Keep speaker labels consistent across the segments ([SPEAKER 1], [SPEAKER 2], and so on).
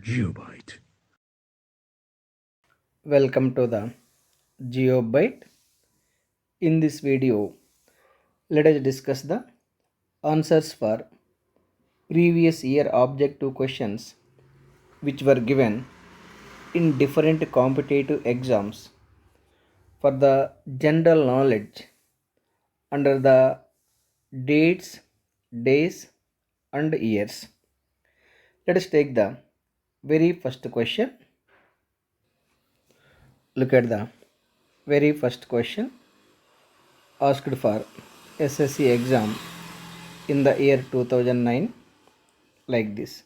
[SPEAKER 1] GeoByte.
[SPEAKER 2] Welcome to the GeoByte. In this video, let us discuss the answers for previous year objective questions which were given in different competitive exams for the general knowledge under the dates, days, and years. Let us take the very first question. Look at the very first question asked for SSC exam in the year 2009 like this.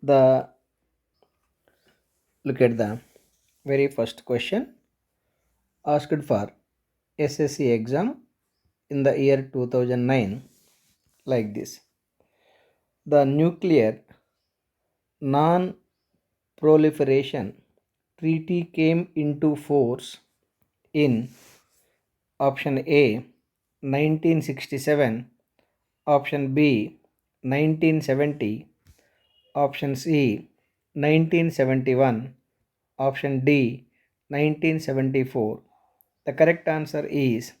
[SPEAKER 2] The Look at the very first question asked for SSC exam in the year 2009 like this. The nuclear non proliferation treaty came into force in option A 1967, option B 1970, option C 1971, option D 1974. The correct answer is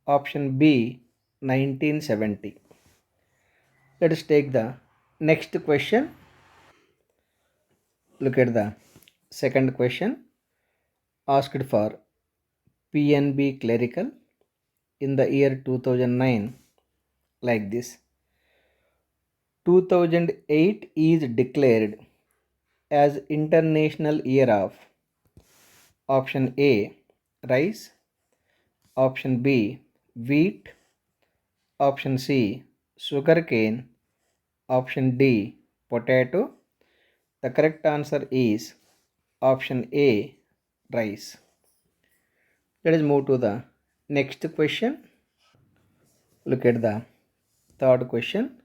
[SPEAKER 2] option B 1970. Let us take the next question. Look at the second question asked for PNB clerical in the year 2009 like this. 2008 is declared as International Year of option A rice, option B wheat, option C sugarcane, option D potato. The correct answer is option A rice. Let us move to the next question. Look at the third question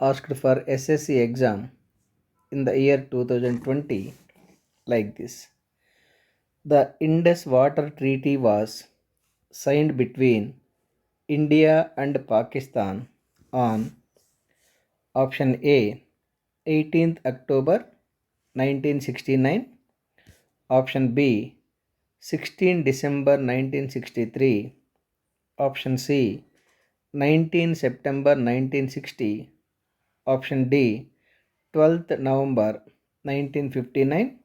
[SPEAKER 2] asked for SSC exam in the year 2020 like this. The Indus Water Treaty was signed between India and Pakistan on option A 18th October 1969, option B 16 December 1963, option C 19 September 1960, option D 12th November 1959.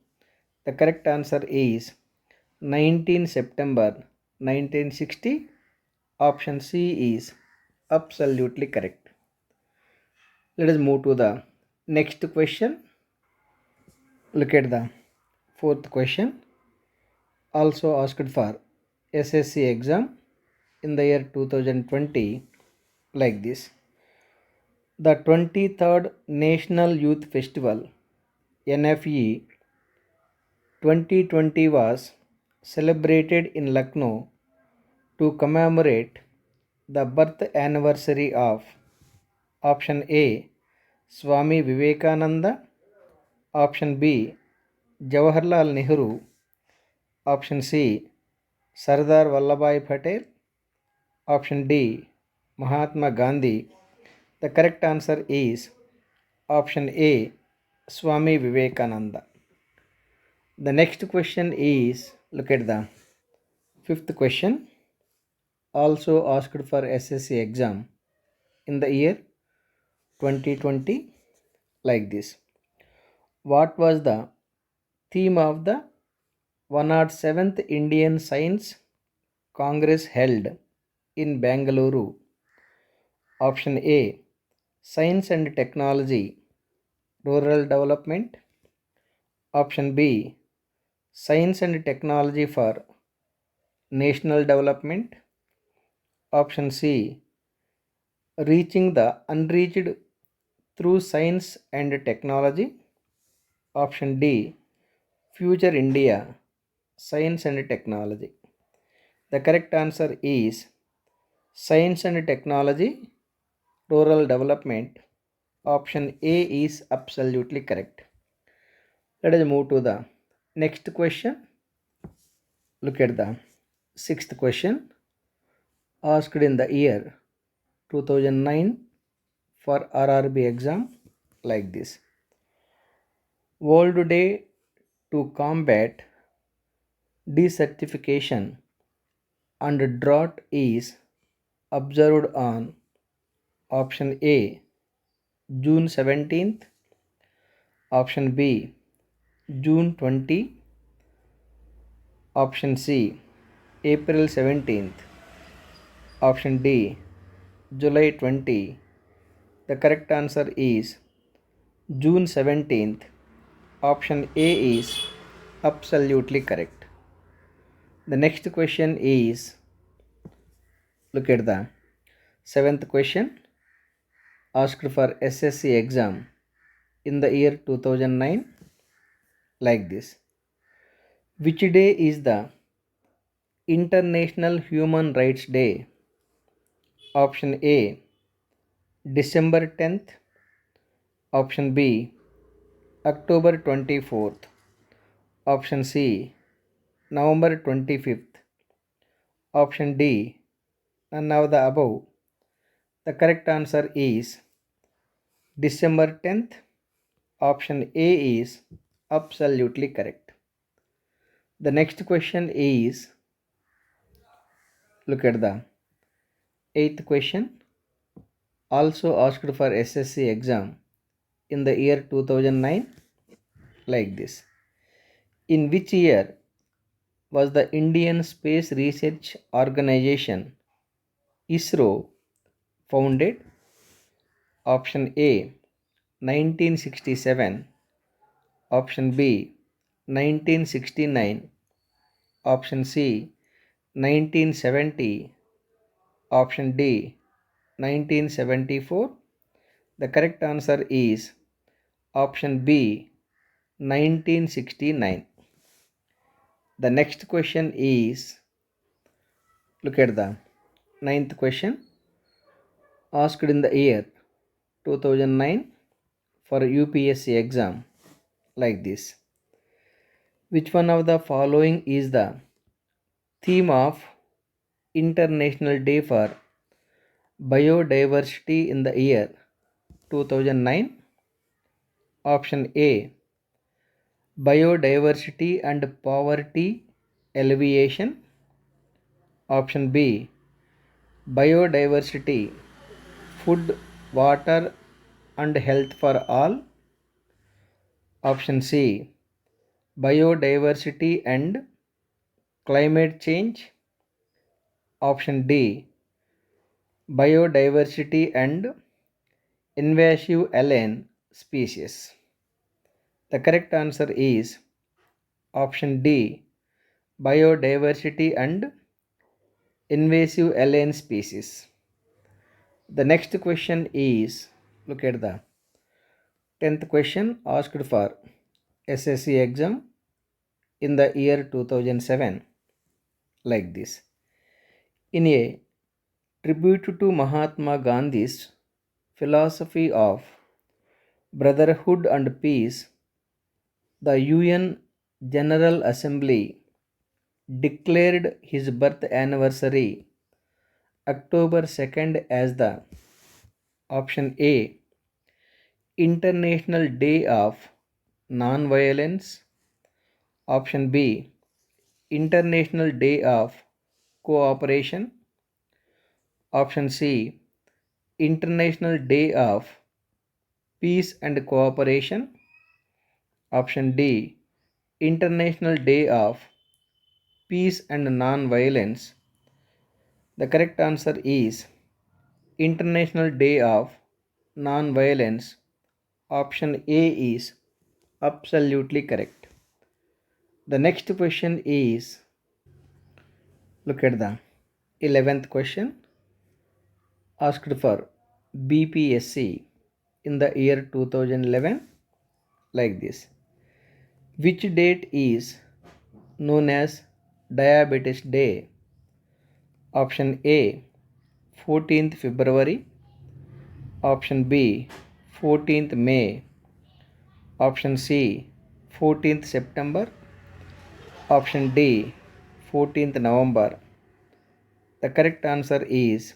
[SPEAKER 2] The correct answer is 19 September 1960. Option C is absolutely correct. Let us move to the next question. Look at the fourth question also asked for SSC exam in the year 2020 like this. The 23rd National Youth Festival NFE 2020 was celebrated in Lucknow to commemorate the birth anniversary of option A Swami Vivekananda, option B Jawaharlal Nehru, option C Sardar Vallabhbhai Patel, option D Mahatma Gandhi. The correct answer is option A Swami Vivekananda. The next question is look at the fifth question also asked for SSC exam in the year 2020 like this. What was the theme of the 107th Indian Science Congress held in Bangalore? Option A Science and Technology, Rural Development. Option B Science and Technology for National Development. Option C Reaching the Unreached through Science and Technology. Option D Future India, Science and Technology. The correct answer is Science and Technology, Rural Development. Option A is absolutely correct. Let us move to the next question. Look at the sixth question asked in the year 2009 for RRB exam like this. World Day to combat desertification and drought is observed on option A June 17th, option B June 20, option C April 17th, option D July 20. The correct answer is June 17th. Option A is absolutely correct. The next question is, look at the seventh question asked for SSC exam in the year 2009 like this. Which day is the International Human Rights Day? Option A December 10th, option B October 24th, option C November 25th, option D none of the above. The correct answer is December 10th. Option A is absolutely correct. The next question is, look at the eighth question also asked for SSC exam in the year 2009 like this. In which year was the Indian Space Research Organization ISRO founded? Option A 1967, option B 1969, option C 1970, option D 1974. The correct answer is option B 1969. The next question is, look at the ninth question asked in the year 2009 for UPSC exam like this. Which one of the following is the theme of International Day for Biodiversity in the year 2009? Option A Biodiversity and Poverty Alleviation. Option B Biodiversity, Food, Water and Health for All. Option C Biodiversity and Climate Change. Option D Biodiversity and Invasive Alien Species. The correct answer is option D Biodiversity and Invasive Alien Species. The next question is, look at the 10th question asked for SSC exam in the year 2007 like this. In a tribute to Mahatma Gandhi's philosophy of brotherhood and peace, the UN General Assembly declared his birth anniversary October 2nd as the option A International Day of Non-Violence, option B International Day of Cooperation, option C International Day of Peace and Cooperation, option D International Day of Peace and Non-Violence. The correct answer is International Day of Non-Violence. Option A is absolutely correct. The next question is, look at the 11th question asked for BPSC in the year 2011 like this. Which date is known as Diabetes Day? Option A 14th February, option B 14th May, option C 14th September, option D 14th November. The correct answer is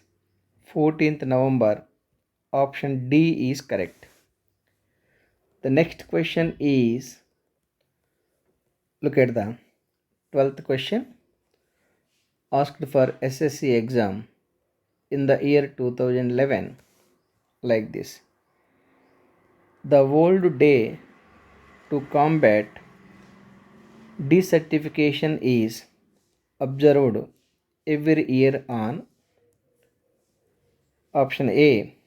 [SPEAKER 2] 14th November. Option D is correct. The next question is, look at the 12th question, asked for SSC exam in the year 2011, like this. The World Day to combat desertification is observed every year on option A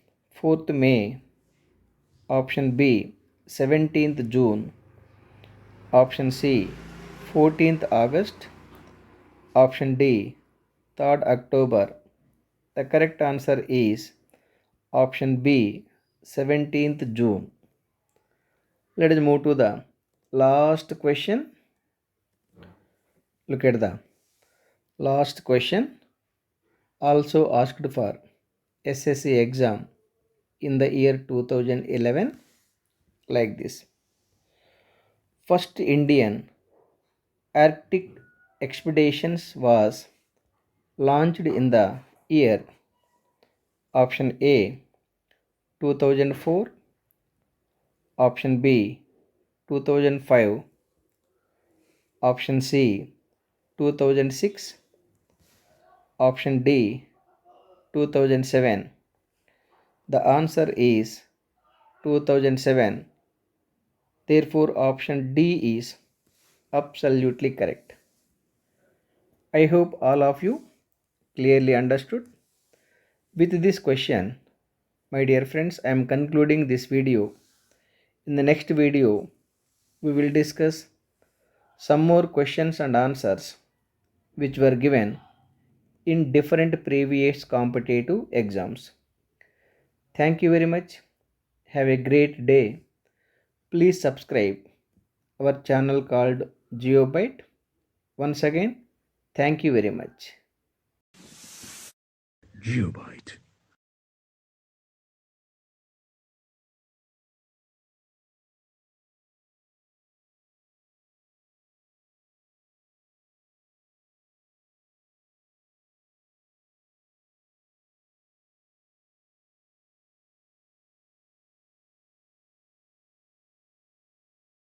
[SPEAKER 2] 4th May, option B 17th June, option C 14th August, option D 3rd October. The correct answer is option B 17th June. Let us move to the last question. Look at the last question, also asked for SSC exam in the year 2011, like this. First Indian Arctic expeditions was launched in the year option A 2004, option B 2005, option C 2006, option D 2007. The answer is 2007. Therefore, option D is absolutely correct. I hope all of you clearly understood. With this question, my dear friends, I am concluding this video. In the next video, we will discuss some more questions and answers which were given in different previous competitive exams. Thank you very much. Have a great day. Please subscribe our channel called GeoByte. Once again, thank you very much.
[SPEAKER 1] GeoByte.